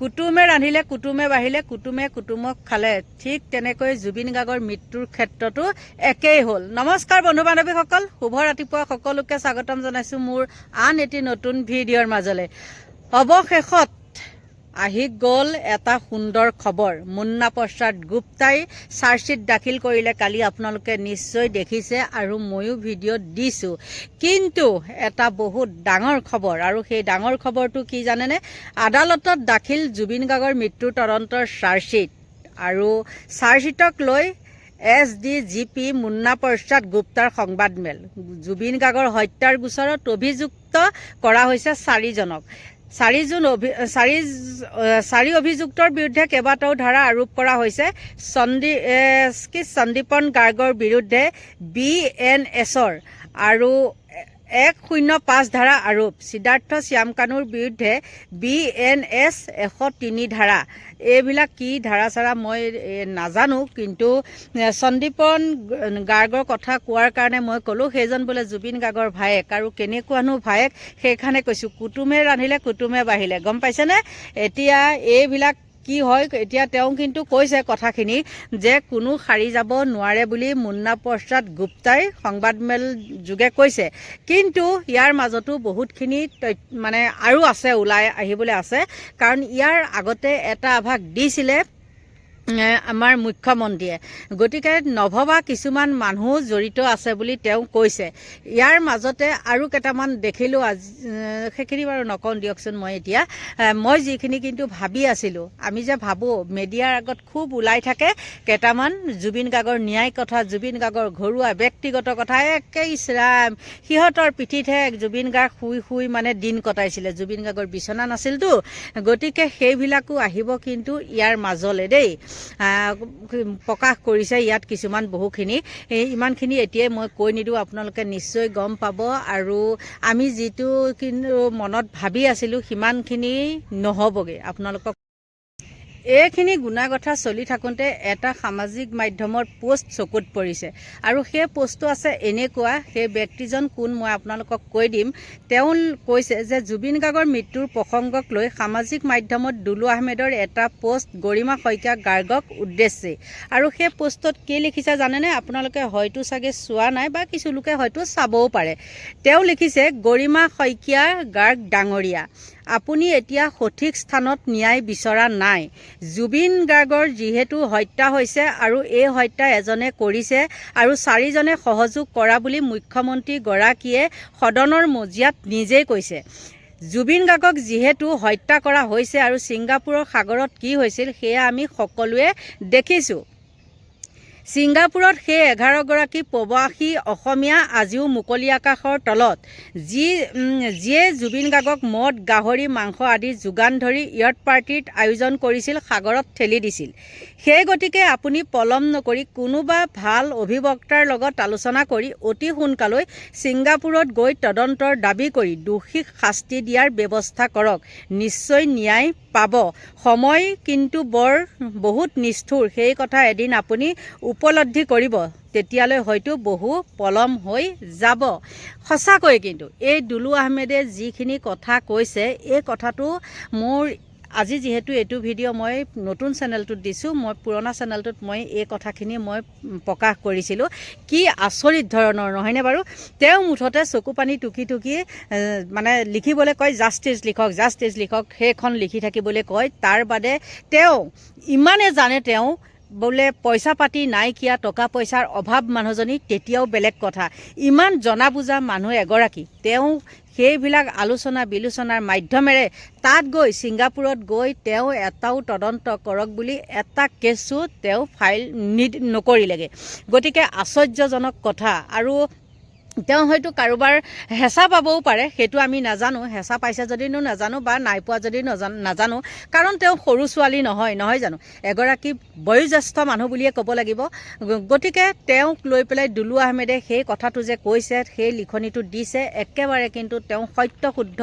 কুটুমে ৰান্ধিলে কুটুমে বাঢ়িলে কুটুমে কুটুমক খালে ঠিক তেনেকৈ জুবিন গাৰ্গৰ মৃত্যুৰ ক্ষেত্ৰতো একেই হ'ল। নমস্কাৰ বন্ধু বান্ধৱীসকল, শুভ ৰাতিপুৱা সকলোকে স্বাগতম জনাইছোঁ মোৰ আন এটি নতুন ভিডিঅ'ৰ মাজলৈ। অৱশেষত আহি গ'ল এটা সুন্দৰ খবৰ। মুন্না প্ৰসাদ গুপ্তাই চাৰ্জশ্বিট দাখিল কৰিলে। কালি আপোনালোকে নিশ্চয় দেখিছে আৰু ময়ো ভিডিঅ' দিছোঁ। কিন্তু এটা বহুত ডাঙৰ খবৰ, আৰু সেই ডাঙৰ খবৰটো কি জানেনে? আদালতত দাখিল জুবিন গাৰ্গৰ মৃত্যুৰ তদন্তৰ চাৰ্জশ্বিট, আৰু চাৰ্জশ্বিটক লৈ SDGP মুন্না প্ৰসাদ গুপ্তাৰ সংবাদমেল। জুবিন গাৰ্গৰ হত্যাৰ গোচৰত অভিযুক্ত কৰা হৈছে 4জনক। 4 অভিযুক্তৰ বিৰুদ্ধে কেইবাটাও ধাৰা আৰোপ কৰা হৈছে। সন্দীপন গাৰ্গৰ বিৰুদ্ধে BNSৰ আৰু 105 ধাৰা আৰোপ। সিদ্ধাৰ্থ শ্যামকানুৰ বিৰুদ্ধে BNS 103 ধাৰা। এইবিলাক কি ধাৰা চাৰা মই নাজানো, কিন্তু সন্দীপন গাৰ্গৰ কথা কোৱাৰ কাৰণে মই ক'লোঁ, সেইজন বোলে জুবিন গাৰ্গৰ ভায়েক। আৰু কেনেকুৱানো ভায়েক সেইকাৰণে কৈছোঁ, কুটুমে ৰান্ধিলে কুটুমে বাঢ়িলে, গম পাইছেনে? এতিয়া এইবিলাক কি হয়, এতিয়া তেওঁ কিন্তু কৈছে কথাখিনি যে কোনো সাৰি যাব নোৱাৰে বুলি মুন্না প্ৰসাদ গুপ্তাই সংবাদমেল যোগে কৈছে। কিন্তু ইয়াৰ মাজতো বহুতখিনি মানে আৰু আছে, ওলাই আহিবলৈ আছে। কাৰণ ইয়াৰ আগতে এটা আভাস দিছিলে আমাৰ মুখ্যমন্ত্ৰীয়ে, গতিকে নভবা কিছুমান মানুহ জড়িত আছে বুলি তেওঁ কৈছে। ইয়াৰ মাজতে আৰু কেইটামান দেখিলোঁ, আজি সেইখিনি বাৰু নকওঁ দিয়কচোন। মই যিখিনি কিন্তু ভাবি আছিলোঁ, আমি যে ভাবোঁ মেডিয়াৰ আগত খুব ওলাই থাকে কেইটামান জুবিন গাৰ্গৰ ন্যায় কথা, জুবিন গাৰ্গৰ ঘৰুৱা ব্যক্তিগত কথা, একে ইছৰাম সিহঁতৰ পিঠিতহে জুবিন গাৰ্গ শুই শুই মানে দিন কটাইছিলে। জুবিন গাৰ্গৰ বিচনা নাছিলতো, গতিকে সেইবিলাকো আহিব কিন্তু ইয়াৰ মাজলৈ দেই। প্ৰকাশ কৰিছে ইয়াত কিছুমান বহুখিনি। ইমানখিনি এতিয়াই মই কৈ নিদিওঁ, আপোনালোকে নিশ্চয় গম পাব। আৰু আমি যিটো কিন্তু মনত ভাবি আছিলোঁ সিমানখিনি নহ'বগৈ। আপোনালোকক এইখিনি গুণাগথা চলি থাকোঁতে এটা সামাজিক মাধ্যমৰ পোষ্ট চকুত পৰিছে, আৰু সেই পোষ্টটো আছে এনেকুৱা। সেই ব্যক্তিজন কোন মই আপোনালোকক কৈ দিম। তেওঁ কৈছে যে জুবিন গাৰ্গৰ মৃত্যুৰ প্ৰসংগক লৈ সামাজিক মাধ্যমত দুলু আহমেদৰ এটা পোষ্ট গৰিমা শইকীয়া গাৰ্গক উদ্দেশ্যে। আৰু সেই পোষ্টত কি লিখিছে জানেনে? আপোনালোকে হয়তো চাগে চোৱা নাই, বা কিছু লোকে হয়তো চাবও পাৰে। তেওঁ লিখিছে, গৰিমা শইকীয়া গাৰ্গ ডাঙৰীয়া, আপুনি এতিয়া সঠিক স্থানত ন্যায় বিচৰা নাই। জুবিন গাৰ্গৰ যিহেতু হত্যা হৈছে, আৰু এই হত্যা এজনে কৰিছে আৰু 4জনে সহযোগ কৰা বুলি মুখ্যমন্ত্ৰীগৰাকীয়ে সদনৰ মজিয়াত নিজেই কৈছে। জুবিন গাৰ্গক যিহেতু হত্যা কৰা হৈছে, আৰু ছিংগাপুৰৰ সাগৰত কি হৈছিল সেয়া আমি সকলোৱে দেখিছোঁ। ছিংগাপুৰত সেই 11গৰাকী প্ৰৱাসী অসমীয়া আজিও মুকলি আকাশৰ তলত, যিয়ে জুবিন গাৰ্গক মদ, গাহৰি মাংস আদি যোগান ধৰি য়াট পাৰ্টিৰ আয়োজন কৰিছিল, সাগৰত ঠেলি দিছিল। সেই গতিকে আপুনি পলম নকৰি কোনোবা ভাল অভিবক্তাৰ লগত আলোচনা কৰি অতি সোনকালৈ ছিংগাপুৰত গৈ তদন্তৰ দাবী কৰি দোষীক শাস্তি দিয়াৰ ব্যৱস্থা কৰক। নিশ্চয় ন্যায় পাব। সময় কিন্তু বহুত নিষ্ঠুৰ, সেই কথা এদিন আপুনি উপলব্ধি কৰিব। তেতিয়ালৈ হয়তো বহু পলম হৈ যাব। সঁচাকৈ কিন্তু এই দুলু আহমেদে যিখিনি কথা কৈছে, এই কথাটো মোৰ আজি যিহেতু এইটো ভিডিঅ' মই নতুন চেনেলটোত দিছোঁ, মই পুৰণা চেনেলটোত মই এই কথাখিনি মই প্ৰকাশ কৰিছিলোঁ। কি আচৰিত ধৰণৰ নহয়নে বাৰু? তেওঁ মুঠতে চকু পানী টুকি টুকি মানে লিখিবলৈ কয়, জাষ্টিছ লিখক, জাষ্টিছ লিখক, সেইখন লিখি থাকিবলৈ কয়। তাৰ বাদে তেওঁ ইমানে জানে, তেওঁ বোলে পইচা পাতি নাইকিয়া, টকা পইচাৰ অভাৱ মানুহজনী, তেতিয়াও বেলেগ কথা। ইমান জনা বুজা মানুহ এগৰাকী, তেওঁ সেইবিলাক আলোচনা বিলোচনাৰ মাধ্যমেৰে তাত গৈ ছিংগাপুৰত গৈ তেওঁ এটাও তদন্ত কৰক বুলি এটা কেছো তেওঁ ফাইল নকৰিলেগৈ। গতিকে আশ্চৰ্যজনক কথা। আৰু তেওঁ হয়তো কাৰোবাৰ হেঁচা পাবও পাৰে, সেইটো আমি নাজানো। হেঁচা পাইছে যদিনো নাজানো, বা নাই পোৱা যদি নাজানো। কাৰণ তেওঁ সৰু ছোৱালী নহয় জানো, এগৰাকী বয়োজ্যেষ্ঠ মানুহ বুলিয়ে ক'ব লাগিব। গতিকে তেওঁক লৈ পেলাই দুলু আহমেদে সেই কথাটো যে কৈছে, সেই লিখনিটো দিছে, একেবাৰে কিন্তু তেওঁ সত্য শুদ্ধ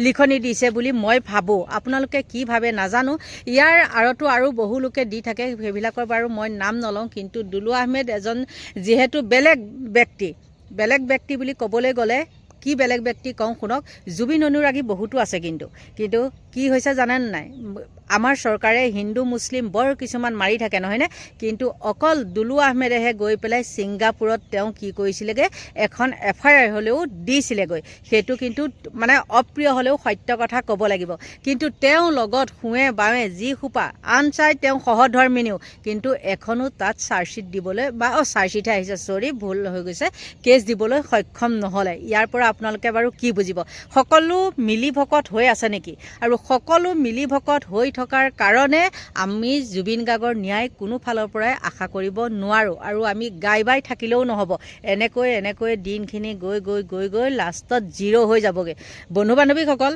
লিখনি দিছে বুলি মই ভাবোঁ। আপোনালোকে কি ভাবে নাজানো। ইয়াৰ আঁৰতো আৰু বহু লোকে দি থাকে, সেইবিলাকৰ বাৰু মই নাম নলওঁ। কিন্তু দুলু আহমেদ এজন যিহেতু বেলেগ ব্যক্তি বুলি ক'বলৈ গ'লে কি বেলেগ ব্যক্তি কওঁ শুনক, জুবিন অনুৰাগী বহুতো আছে কিন্তু কি হৈছে জানেনে নাই, আমাৰ চৰকাৰে হিন্দু মুছলিম বৰ কিছুমান মাৰি থাকে নহয়নে, কিন্তু অকল দুলু আহমেদেহে গৈ পেলাই ছিংগাপুৰত তেওঁ কি কৰিছিলেগৈ, এখন FIR হ'লেও দিছিলেগৈ। সেইটো কিন্তু মানে অপ্ৰিয় হ'লেও সত্য কথা ক'ব লাগিব। কিন্তু তেওঁ লগত শুৱে বাৱে যি সোপা আনচাই তেওঁ সহধৰ্মিনীও, কিন্তু এখনো তাত চাৰ্জশ্বিট দিবলৈ বা চাৰ্জশ্বিটহে আহিছে, চৰি ভুল হৈ গৈছে, কেছ দিবলৈ সক্ষম নহ'লে। ইয়াৰ পৰা আপোনালোকে বাৰু কি বুজিব, সকলো মিলিভকত হৈ আছে নেকি? আৰু সকলো মিলিভকত হৈ থকাৰ কাৰণে আমি জুবিন গাৰ্গৰ ন্যায় কোনো ফালৰ পৰাই আশা কৰিব নোৱাৰোঁ। আৰু আমি গাই বাই থাকিলেও নহ'ব, এনেকৈ দিনখিনি গৈ লাষ্টত 0 হৈ যাবগৈ। বন্ধু বান্ধৱীসকল,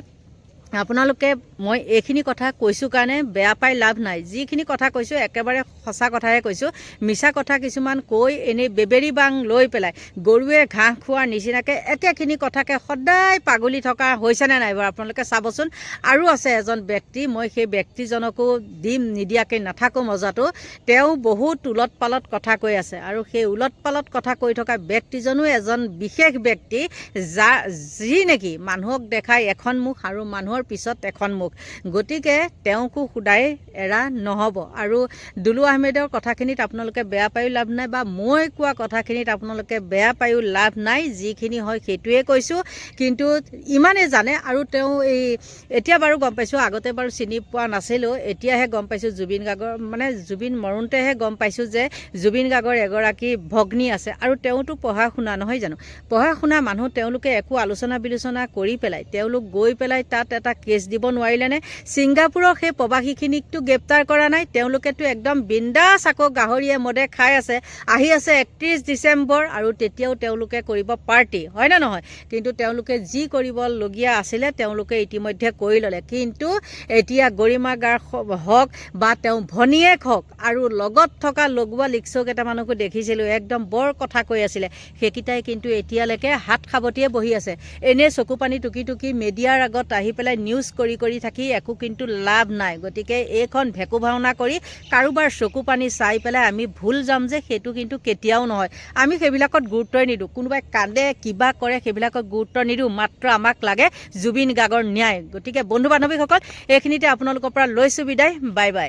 আপোনালোকে মই এইখিনি কথা কৈছোঁ কাৰণে বেয়া পাই লাভ নাই। যিখিনি কথা কৈছোঁ একেবাৰে সঁচা কথাহে কৈছোঁ। মিছা কথা কিছুমান কৈ এনেই বেবেৰী বাং লৈ পেলাই গৰুৱে ঘাঁহ খোৱাৰ নিচিনাকৈ একেখিনি কথাকে সদায় পাগলি থকা হৈছেনে নাই বাৰু আপোনালোকে চাবচোন। আৰু আছে এজন ব্যক্তি, মই সেই ব্যক্তিজনকো দিম নিদিয়াকৈ নাথাকোঁ মজাটো। তেওঁ বহুত উলট পালট কথা কৈ আছে, আৰু সেই উলট পালট কথা কৈ থকা ব্যক্তিজনো এজন বিশেষ ব্যক্তি, যি নেকি মানুহক দেখাই এখন মুখ আৰু মানুহৰ পিছত এখন মুখ। গতিকে তেওঁকো সোধাই এৰা নহ'ব। আৰু দুলু আহমেদৰ কথাখিনিত আপোনালোকে বেয়া পায়ো লাভ নাই, বা মই কোৱা কথাখিনিত আপোনালোকে বেয়া পায়ো লাভ নাই। যিখিনি হয় সেইটোৱে কৈছোঁ। কিন্তু ইমানেই জানে, আৰু তেওঁ এতিয়া বাৰু গম পাইছোঁ, আগতে বাৰু চিনি পোৱা নাছিলোঁ, এতিয়াহে গম পাইছোঁ জুবিন গাৰ্গৰ মানে জুবিন মৰোঁতেহে গম পাইছোঁ যে জুবিন গাৰ্গৰ এগৰাকী ভগ্নী আছে। আৰু তেওঁতো পঢ়া শুনা নহয় জানো, পঢ়া শুনা মানুহ। তেওঁলোকে একো আলোচনা বিলোচনা কৰি পেলাই তেওঁলোক গৈ পেলাই তাত এটা কেছ দিব নোৱাৰিলেনে? ছিংগাপুৰৰ সেই প্ৰৱাসীখিনিকতো গ্ৰেপ্তাৰ কৰা নাই, তেওঁলোকেতো একদম বিন্দাছ আকৌ গাহৰিয়ে মদে খাই আছে। আহি আছে 31 ডিচেম্বৰ, আৰু তেতিয়াও তেওঁলোকে কৰিব পাৰ্টি, হয় নে নহয়? কিন্তু তেওঁলোকে যি কৰিবলগীয়া আছিলে তেওঁলোকে ইতিমধ্যে কৰি ল'লে। কিন্তু এতিয়া গৰিমা গাৰ্গ হওক বা তেওঁ ভনীয়েক হওক, আৰু লগত থকা লগোৱা লিকচৌ কেইটামানকো দেখিছিলোঁ একদম বৰ কথা কৈ আছিলে, সেইকেইটাই কিন্তু এতিয়ালৈকে হাত সাৱটিয়ে বহি আছে। এনেই চকু পানী টুকি মিডিয়াৰ আগত আহি পেলাই নিউজ কৰি থাকি একো কিন্তু লাভ নাই। গতিকে এইখন ভেকু ভাওনা কৰি কাৰোবাৰ চকু পানী চাই পেলাই আমি ভুল যাম যে, সেইটো কিন্তু কেতিয়াও নহয়। আমি সেইবিলাকত গুৰুত্বই নিদিওঁ, কোনোবাই কান্দে কিবা কৰে সেইবিলাকত গুৰুত্ব নিদিওঁ, মাত্ৰ আমাক লাগে জুবিন গাৰ্গৰ ন্যায়। গতিকে বন্ধু বান্ধৱীসকল, এইখিনিতে আপোনালোকৰ পৰা লৈছোঁ বিদায়, বাই বাই।